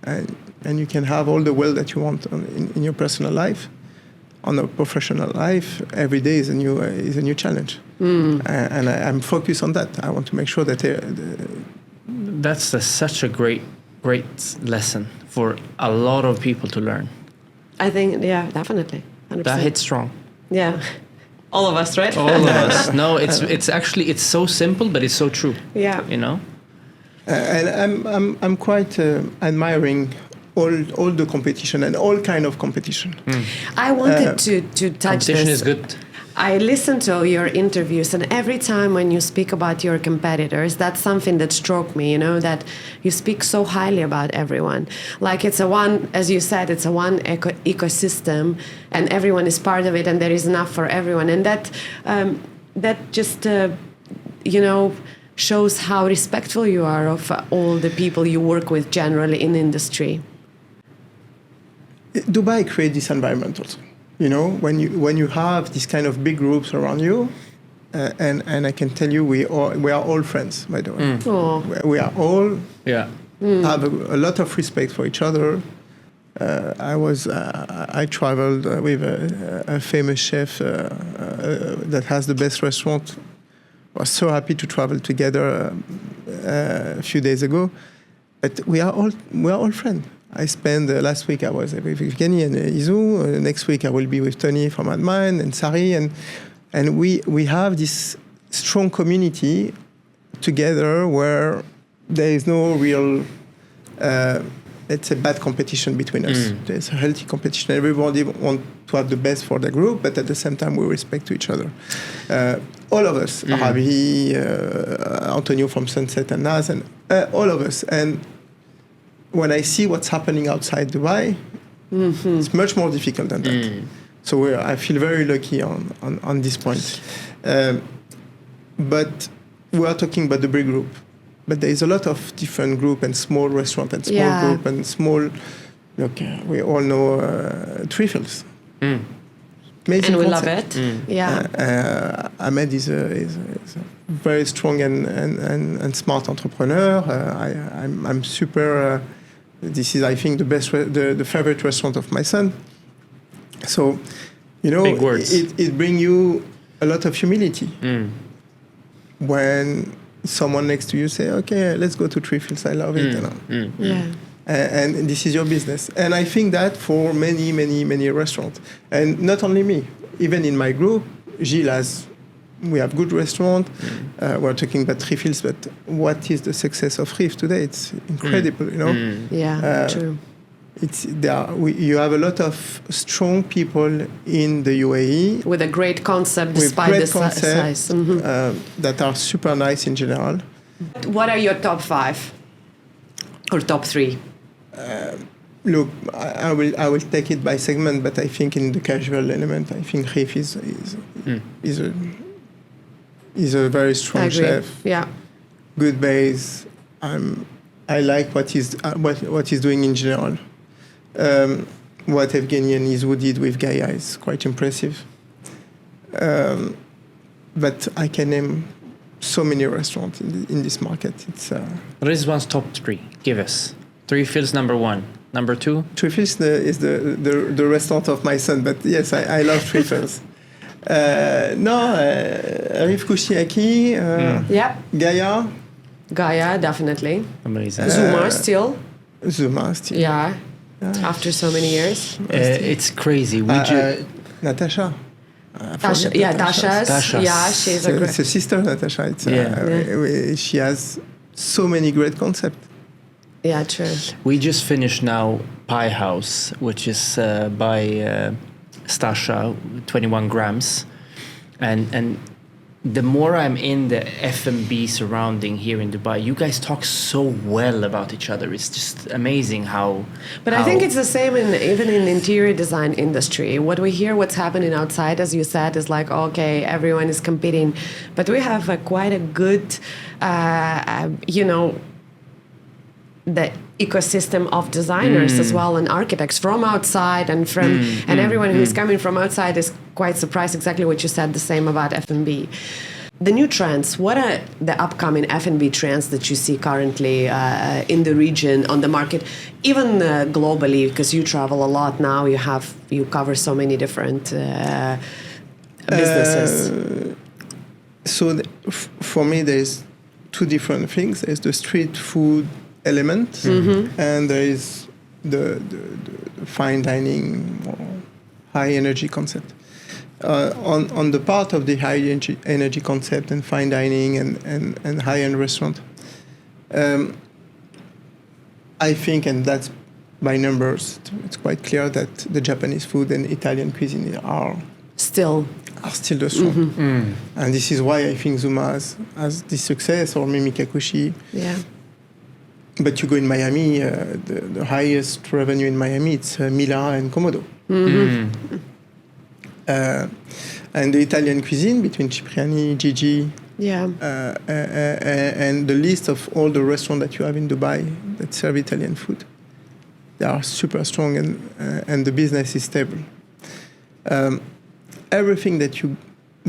and you can have all the well that you want in your personal life. On a professional life, every day is a new challenge, and I'm focused on that. I want to make sure that That's such a great lesson for a lot of people to learn. I think, yeah, definitely. 100%. That hits strong. Yeah. All of us, right? All of us. No, it's actually so simple, but it's so true. Yeah. And I'm quite admiring all the competition and all kind of competition. I wanted to touch Competition this. is good. I listen to your interviews, and every time when you speak about your competitors, that's something that struck me, that you speak so highly about everyone. Like it's as you said, it's a one ecosystem, and everyone is part of it, and there is enough for everyone. And that just, shows how respectful you are of all the people you work with generally in the industry. Dubai creates this environment also. When you have this kind of big groups around you, and I can tell you, we are all friends, by the way. We are all have a lot of respect for each other. I traveled with a famous chef that has the best restaurant. I was so happy to travel together a few days ago. But we are all friends. I spent last week I was with Kenny and Izu. Next week I will be with Tony from Admine and Sari, and we have this strong community together where there is no real let's say, bad competition between us. There's a healthy competition. Everybody wants to have the best for their group, but at the same time, we respect to each other. All of us, Ravi, Antonio from Sunset and Naz, and all of us. And when I see what's happening outside Dubai, it's much more difficult than that. So I feel very lucky on this point. But we are talking about the big group. But there is a lot of different group and small restaurant and small group and small. Look, we all know Trifles. Amazing and we concept. love it. Yeah. Ahmed is a very strong and smart entrepreneur. I'm super. This is, I think, the best, the favorite restaurant of my son. So, Big words. It brings you a lot of humility when someone next to you say, "Okay, let's go to Trifles. I love it." Yeah. And this is your business. And I think that for many restaurants, and not only me, even in my group, Gilles we have good restaurant. We're talking about Trifles, but what is the success of Rif today? It's incredible, Yeah, true. You have a lot of strong people in the UAE with a great concept despite the size. That are super nice in general. What are your top 5 or top 3? Look, I will take it by segment, but I think in the casual element, I think Rif is a very strong chef. Yeah, good base. I like what he's doing in general. What Evgeny and Izu did with Gaia is quite impressive. But I can name so many restaurants in this market. It's Rizwan's top 3. Give us. Trifles number 1. Number 2? Trifles is the restaurant of my son. But yes, I love Trifles. Rif Kushiyaki. Yeah. Gaia, definitely. Amazing. Zuma still. Yeah. After so many years. It's crazy. Natasha. Tasha's. Yeah, she's a great. It's a sister, Natasha. She has so many great concepts. Yeah, true. We just finished now Pie House, which is by Stasha, 21 grams. And the more I'm in the F&B surrounding here in Dubai, you guys talk so well about each other. It's just amazing how... I think it's the same even in interior design industry. What we hear, what's happening outside, as you said, is like, okay, everyone is competing. But we have quite a good, the ecosystem of designers as well, and architects from outside and and everyone who's coming from outside is quite surprised. Exactly what you said, the same about F&B. The new trends, what are the upcoming F&B trends that you see currently in the region, on the market, even globally, because you travel a lot now, you cover so many different businesses. For me, there's two different things. There's the street food element, and there is the fine dining or high energy concept. On the part of the high energy concept and fine dining and high end restaurant, I think, and that's by numbers, it's quite clear that the Japanese food and Italian cuisine are still the strong. And this is why I think Zuma has this success, or Mimi Kakushi. Yeah. But you go in Miami, the highest revenue in Miami, it's Mila and Komodo. And the Italian cuisine between Cipriani, Gigi, and the list of all the restaurants that you have in Dubai that serve Italian food, they are super strong, and the business is stable. Everything that you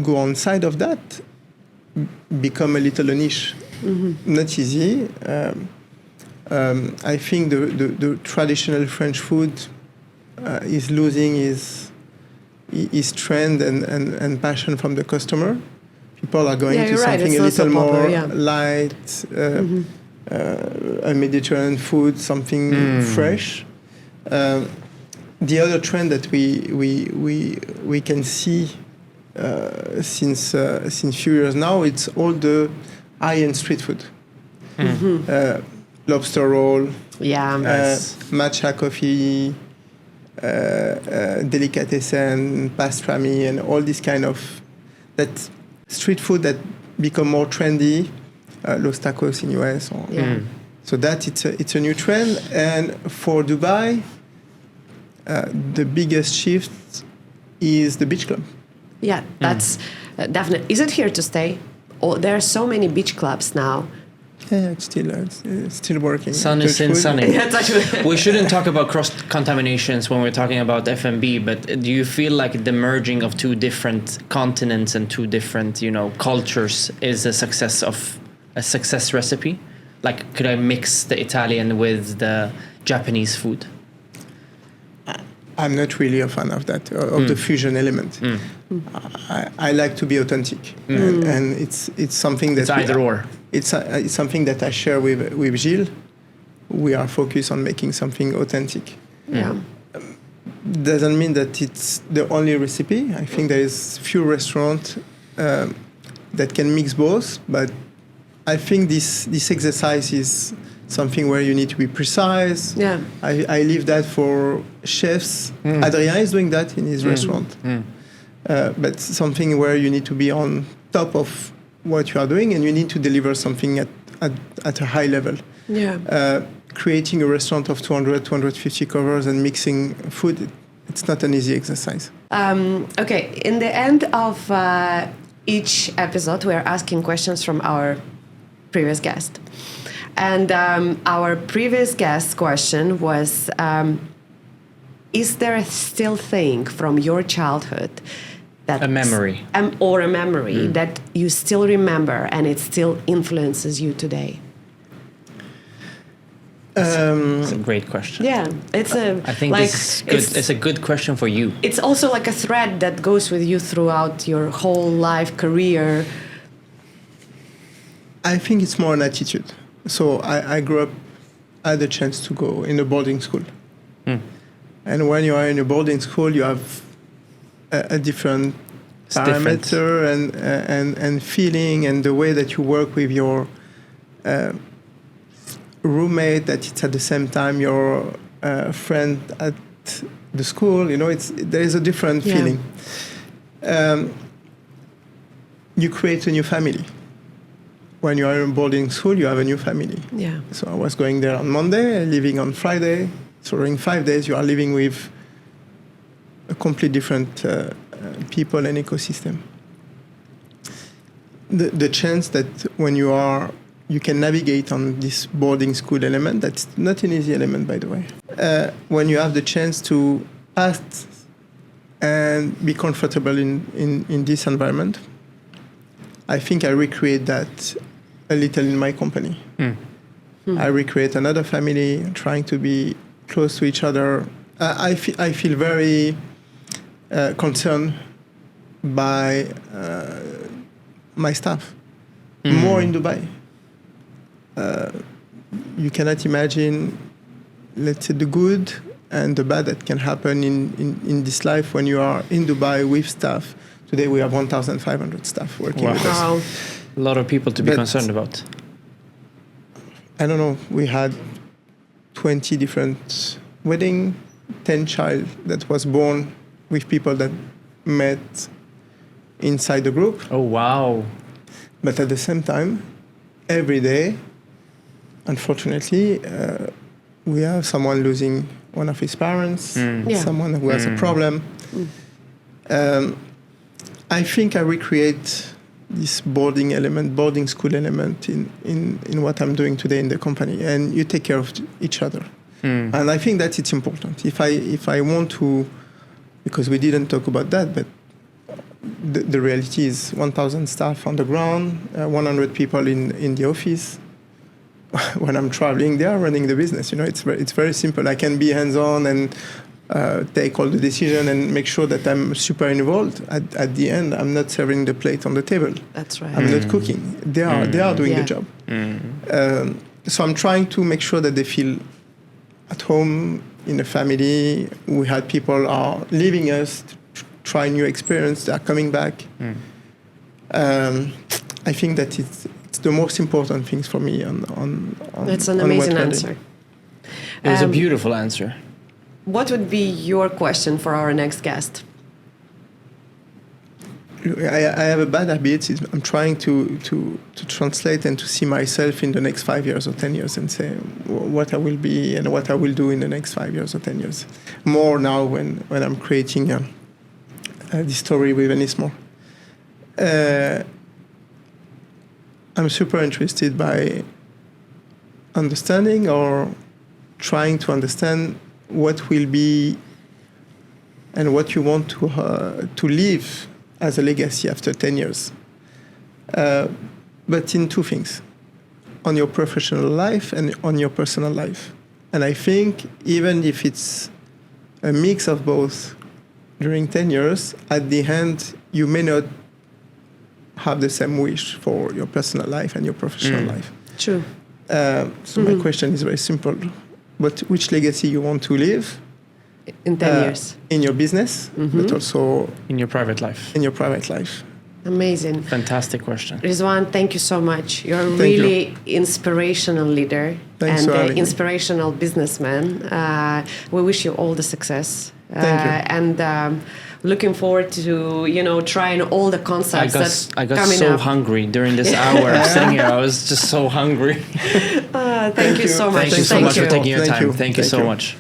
go on side of that become a little niche. Not easy. I think the traditional French food is losing is trend and passion from the customer. People are going to something a little more light, a Mediterranean food, something fresh. The other trend that we can see since few years now, it's all the high-end street food. Lobster roll, Yeah. Nice. Matcha coffee, delicatessen, pastrami, and all this kind of that street food that become more trendy, Los Tacos in US. Yeah. So that it's a new trend. And for Dubai, the biggest shift is the beach club. Yeah, that's definitely. Is it here to stay? Oh, there are so many beach clubs now. Yeah, it's still working. Sun is in sunny. Yeah, it's actually. We shouldn't talk about cross contaminations when we're talking about F&B, but do you feel like the merging of two different continents and two different, cultures is a success recipe? Like, could I mix the Italian with the Japanese food? I'm not really a fan of that, of the fusion element. I like to be authentic, and it's something that it's either or. It's something that I share with Gilles. We are focused on making something authentic. Yeah. Doesn't mean that it's the only recipe. I think there is few restaurants that can mix both, but I think this exercise is something where you need to be precise. Yeah. I leave that for chefs. Adrien is doing that in his restaurant. But something where you need to be on top of what you are doing and you need to deliver something at a high level. Yeah. Creating a restaurant of 250 covers and mixing food, it's not an easy exercise. Okay, in the end of each episode, we are asking questions from our previous guest. And our previous guest question was, is there a still thing from your childhood that A memory. Or a memory that you still remember and it still influences you today? It's a great question. Yeah, it's a. I think this is good. It's a good question for you. It's also like a thread that goes with you throughout your whole life, career. I think it's more an attitude. So I grew up, I had the chance to go in a boarding school. And when you are in a boarding school, you have a different parameter and feeling and the way that you work with your roommate, that it's at the same time your friend at the school. There is a different feeling. You create a new family. When you are in boarding school, you have a new family. Yeah. So I was going there on Monday, leaving on Friday. So during 5 days, you are living with a completely different people and ecosystem. The chance that when you can navigate on this boarding school element, that's not an easy element, by the way. When you have the chance to pass and be comfortable in this environment, I think I recreate that a little in my company. I recreate another family, trying to be close to each other. I feel very concerned by my staff, more in Dubai. You cannot imagine, let's say, the good and the bad that can happen in this life when you are in Dubai with staff. Today we have 1,500 staff working with us. Wow. A lot of people to be concerned about. I don't know. We had 20 different weddings, 10 child that was born with people that met inside the group. Oh, wow. But at the same time, every day, unfortunately, we have someone losing one of his parents, someone who has a problem. I think I recreate this boarding school element in what I'm doing today in the company, and you take care of each other. And I think that it's important. If I want to, because we didn't talk about that, but the reality is 1,000 staff on the ground, 100 people in the office. When I'm traveling, they are running the business. It's very simple. I can be hands-on and take all the decision and make sure that I'm super involved. At the end, I'm not serving the plate on the table. That's right. I'm not cooking. They are doing the job. So I'm trying to make sure that they feel at home in a family. We had people are leaving us to try new experience. They are coming back. I think that it's the most important things for me on That's an amazing what we're answer. doing. It was a beautiful answer. What would be your question for our next guest? I have a bad habit. I'm trying to translate and to see myself in the next 5 years or 10 years and say what I will be and what I will do in the next 5 years or 10 years. More now when I'm creating this story with Anismore. I'm super interested by understanding or trying to understand what will be and what you want to leave as a legacy after 10 years. But in two things, on your professional life and on your personal life. And I think even if it's a mix of both during 10 years, at the end, you may not have the same wish for your personal life and your professional life. True. So my question is very simple. But which legacy you want to leave? In 10 years. In your business, but also In your private life. in your private life. Amazing. Fantastic question. Rizwan, thank you so much. You're a Thank really inspirational leader Thanks and for having me. inspirational businessman. We wish you all the success. Thank you. And looking forward to trying all the concepts I got coming so up. hungry during this hour of sitting here. I was just so hungry. Thank you so much. Thank you so much for taking your Thank time. you. Thank you Thank so you. much.